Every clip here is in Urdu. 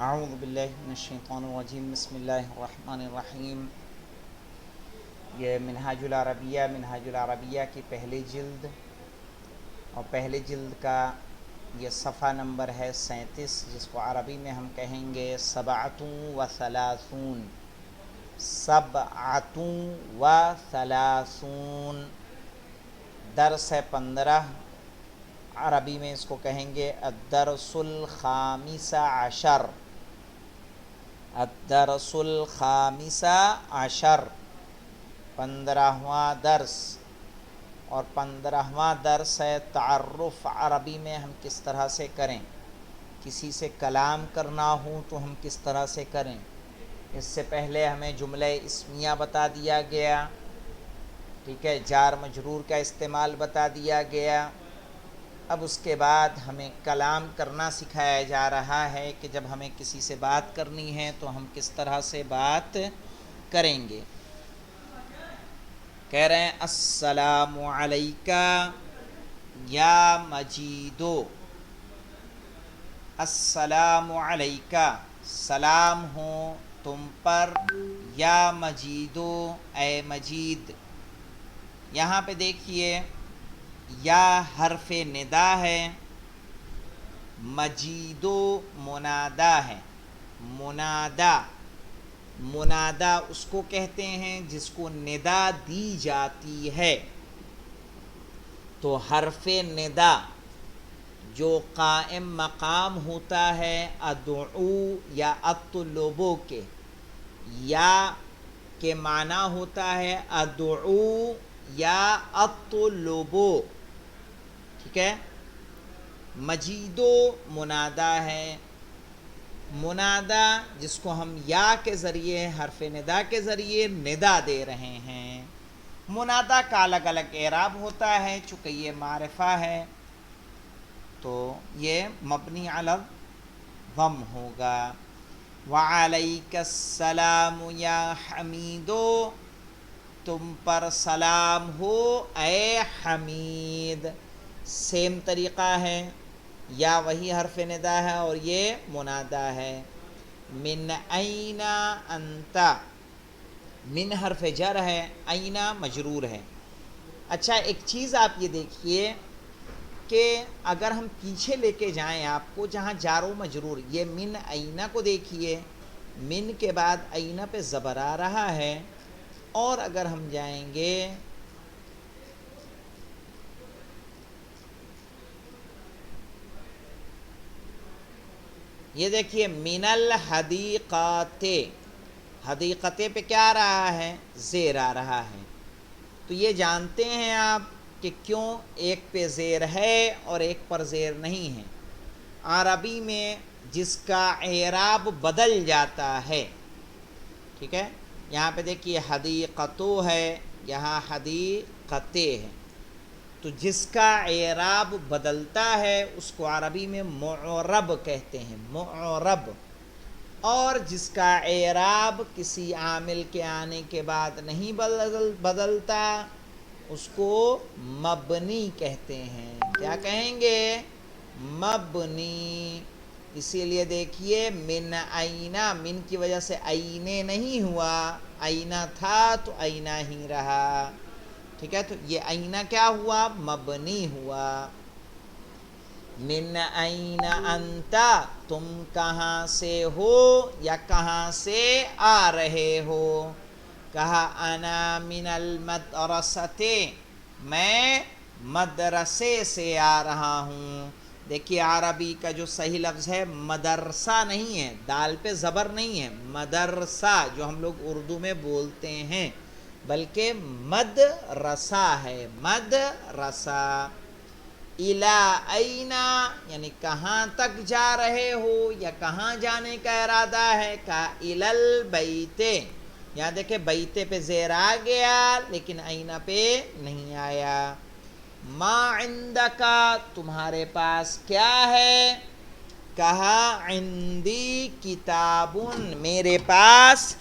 اعوذ باللہ من الشیطان الرجیم بسم اللہ الرحمن الرحیم۔ یہ منہاج العربیہ کی پہلی جلد اور پہلی جلد کا یہ صفحہ نمبر ہے 37، جس کو عربی میں ہم کہیں گے سبعۃ و ثلاثون، سبعۃ و ثلاثون، درس 15، عربی میں اس کو کہیں گے الدرس الخامس عشر، الدرس الخامس عشر، 15واں درس۔ اور 15واں درس ہے تعارف، عربی میں ہم کس طرح سے کریں، کسی سے کلام کرنا ہو تو ہم کس طرح سے کریں۔ اس سے پہلے ہمیں جملہ اسمیہ بتا دیا گیا، ٹھیک ہے، جار مجرور کا استعمال بتا دیا گیا۔ اب اس کے بعد ہمیں کلام کرنا سکھایا جا رہا ہے کہ جب ہمیں کسی سے بات کرنی ہے تو ہم کس طرح سے بات کریں گے۔ کہہ رہے ہیں السلام علیکہ یا مجیدو، السلام علیکہ، سلام ہو تم پر، یا مجیدو، اے مجید۔ یہاں پہ دیکھیے یا حرف ندا ہے، مجیدو منادا ہے۔ منادا اس کو کہتے ہیں جس کو ندا دی جاتی ہے۔ تو حرف ندا جو قائم مقام ہوتا ہے ادعو یا اطلبو کے، یا کے معنی ہوتا ہے ادعو یا اطلبو، ٹھیک ہے۔ مجیدو منادا ہے، منادا جس کو ہم یا کے ذریعے، حرف ندا کے ذریعے ندا دے رہے ہیں۔ منادا کا الگ الگ اعراب ہوتا ہے، چونکہ یہ معرفہ ہے تو یہ مبنی علی الضم ہوگا۔ وعلیک السلام یا حمیدو، تم پر سلام ہو اے حمید۔ سیم طریقہ ہے، یا وہی حرف ندا ہے اور یہ منادا ہے۔ من این انت، من حرف جر ہے، این مجرور ہے۔ اچھا ایک چیز آپ یہ دیکھیے کہ اگر ہم پیچھے لے کے جائیں آپ کو جہاں جار و مجرور، یہ من این کو دیکھیے، من کے بعد این پہ زبر آ رہا ہے، اور اگر ہم جائیں گے یہ دیکھیے من الحدیقات، حدیقتے پہ کیا آ رہا ہے، زیر آ رہا ہے۔ تو یہ جانتے ہیں آپ کہ کیوں ایک پہ زیر ہے اور ایک پر زیر نہیں ہے۔ عربی میں جس کا اعراب بدل جاتا ہے، ٹھیک ہے، یہاں پہ دیکھیے حدیقتو ہے، یہاں حدیقتے ہے، تو جس کا اعراب بدلتا ہے اس کو عربی میں معرب کہتے ہیں، معرب۔ اور جس کا اعراب کسی عامل کے آنے کے بعد نہیں بدلتا اس کو مبنی کہتے ہیں۔ کیا کہیں گے، مبنی۔ اسی لیے دیکھیے من اینا، من کی وجہ سے اینے نہیں ہوا، اینا تھا تو اینا ہی رہا، ٹھیک ہے، تو یہ اینا کیا ہوا، مبنی ہوا۔ من این انت، تم کہاں سے ہو یا کہاں سے آ رہے ہو۔ کہا انا من المدرسۃ، میں مدرسے سے آ رہا ہوں۔ دیکھیے عربی کا جو صحیح لفظ ہے مدرسہ نہیں ہے، دال پہ زبر نہیں ہے، مدرسہ جو ہم لوگ اردو میں بولتے ہیں، بلکہ مدرسہ ہے، مدرسہ۔ الی اینا یعنی کہاں تک جا رہے ہو یا کہاں جانے کا ارادہ ہے، کہا الی البیت، یہاں دیکھیں بیت پہ زیر آ گیا لیکن اینا پہ نہیں آیا۔ ما عندکا، تمہارے پاس کیا ہے، کہا عندی کتابن، میرے پاس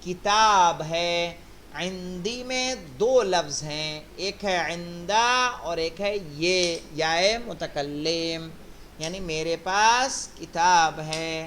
کتاب ہے۔ عندی میں دو لفظ ہیں، ایک ہے عندہ اور ایک ہے یہ یائے متکلم، یعنی میرے پاس کتاب ہے۔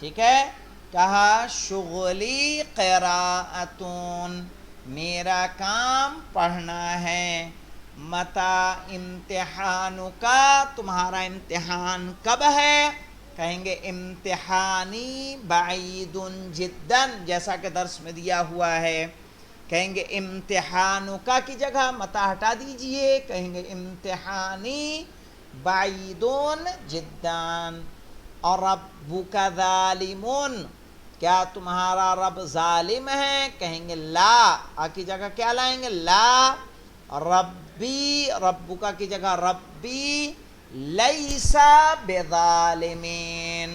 ٹھیک ہے. کہا شغلی قراءتون، میرا کام پڑھنا ہے. متا امتحانوں کا، تمہارا امتحان کب ہے؟ کہیں گے امتحانی بعید جدا، جیسا کہ درس میں دیا ہوا ہے. کہیں گے امتحانوں کا کی جگہ متا ہٹا دیجئے، کہیں گے امتحانی بعید جدا. اور ربک ظالمون، کیا تمہارا رب ظالم ہے؟ کہیں گے لا، کی جگہ کیا لائیں گے؟ لا. ربی، ربک کی جگہ ربی لیسا بظالمین.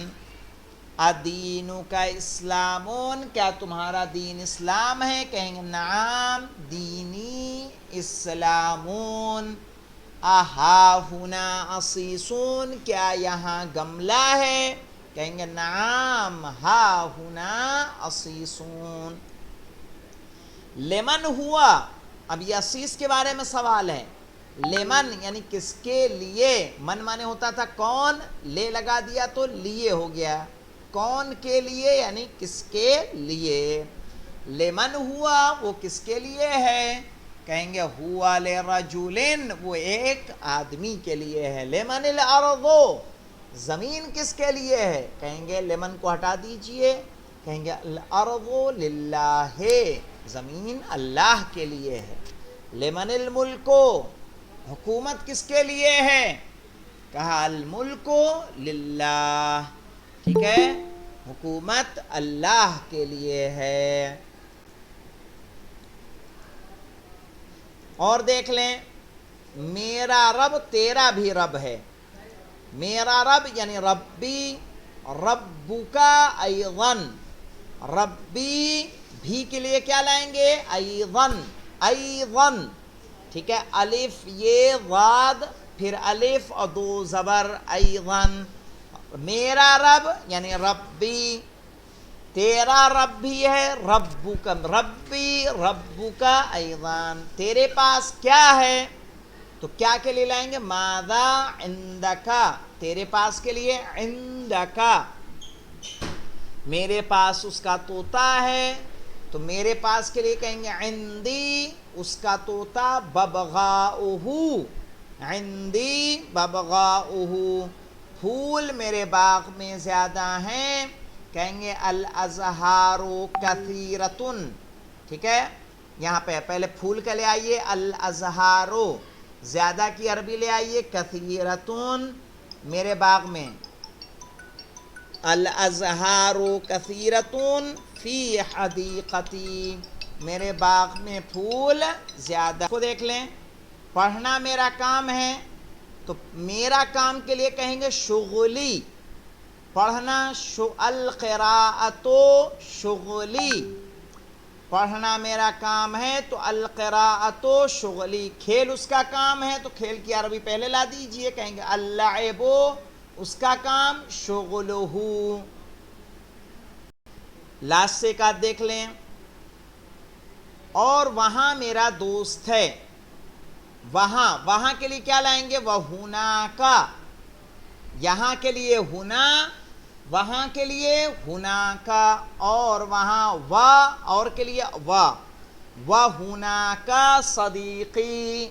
ادینک اسلامون، کیا تمہارا دین اسلام ہے؟ کہیں گے نعم دینی اسلامون. اہا ہنا عصیصون، کیا یہاں گملہ ہے؟ کہیں گے نعم ہا ہنا عصیصون. لمن ہوا، اب یہ عصیص کے بارے میں سوال ہے. لمن یعنی کس کے لیے، من مانے ہوتا تھا کون، لے لگا دیا تو لیے ہو گیا. کون کے لیے یعنی کس کے لیے. لمن ہوا، وہ کس کے لیے ہے؟ کہیں گے ہوا لرجلن، وہ ایک آدمی کے لیے ہے. لمن الارض، زمین کس کے لیے ہے؟ کہیں گے لمن کو ہٹا دیجئے، کہیں گے الارض للہ، زمین اللہ کے لیے ہے. لمن الملک، حکومت کس کے لیے ہے؟ کہا الملک للہ. ٹھیک ہے، حکومت اللہ کے لیے ہے. اور دیکھ لیں، میرا رب تیرا بھی رب ہے. میرا رب یعنی ربی، ربکا ایضاً، ربی بھی کے لیے کیا لائیں گے؟ ایضاً، ایضاً. ٹھیک ہے، الف یہ ضاد پھر الف اور دو زبر، ایضاً. میرا رب یعنی ربی، تیرا رب بھی ہے ربک، ربی ربک ایضاً. تیرے پاس کیا ہے؟ تو کیا کے لیے لائیں گے؟ ماذا عندک، تیرے پاس کے لیے عندک. میرے پاس اس کا طوطا ہے، تو میرے پاس کے لیے کہیں گے عندی اس کا طوطا ببغاؤہ، عندی ببغاؤہ. پھول میرے باغ میں زیادہ ہیں، کہیں گے الازہار کثیرتن. ٹھیک ہے، یہاں پہ پہلے پھول کا لے آئیے الازہار، زیادہ کی عربی لے آئیے کثیرتن. میرے باغ میں الازہار کثیرتن فی حدیقتی، میرے باغ میں پھول زیادہ. کو دیکھ لیں، پڑھنا میرا کام ہے، تو میرا کام کے لیے کہیں گے شغلی، پڑھنا. القراءۃ شغلی، پڑھنا میرا کام ہے، تو القراءۃ شغلی. کھیل اس کا کام ہے، تو کھیل کی عربی پہلے لا دیجئے، کہیں گے اللعب اس کا کام شغلہ. لاسٹ سے ایک آدھ دیکھ لیں، اور وہاں میرا دوست ہے. وہاں، وہاں کے لیے کیا لائیں گے؟ وَهُنَاكَ، یہاں کے لیے ہونا، وہاں کے لیے ہناک، اور وہاں اور کے لیے وَهُنَاكَ صدیقی،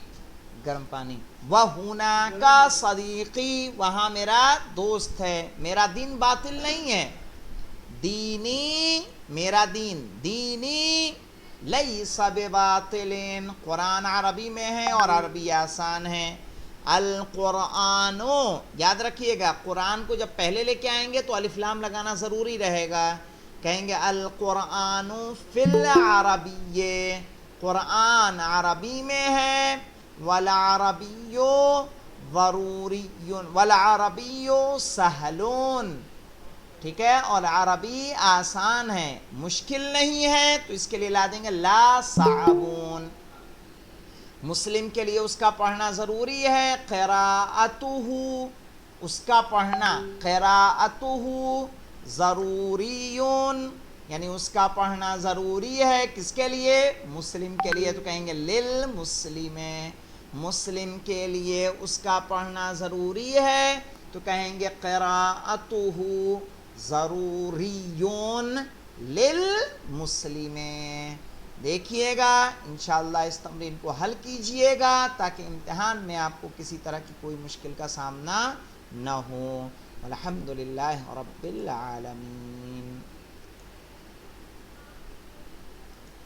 گرم پانی. وَهُنَاكَ صدیقی، وہاں میرا دوست ہے. میرا دین باطل نہیں ہے. دینی میرا دین، دینی لیس بباطل، قرآن عربی میں ہے اور عربی آسان ہے. القرآن، یاد رکھیے گا قرآن کو جب پہلے لے کے آئیں گے تو الف لام لگانا ضروری رہے گا. کہیں گے القرآن فی العربی، قرآن عربی میں ہے. والعربی ضروری، والعربی سہلون. ٹھیک ہے، اور عربی آسان ہے، مشکل نہیں ہے، تو اس کے لیے لا دیں گے لا صعبون. مسلم کے لیے اس کا پڑھنا ضروری ہے. قراءتہ، اس کا پڑھنا، قراءتہ ضروریون، یعنی اس کا پڑھنا ضروری ہے. کس کے لیے؟ مسلم کے لیے. تو کہیں گے للمسلم، مسلم کے لیے اس کا پڑھنا ضروری ہے، تو کہیں گے قراءتہ ضروریون للمسلم. دیکھیے گا انشاءاللہ اس تمرین کو حل کیجئے گا تاکہ امتحان میں آپ کو کسی طرح کی کوئی مشکل کا سامنا نہ ہو. الحمدللہ رب العالمین.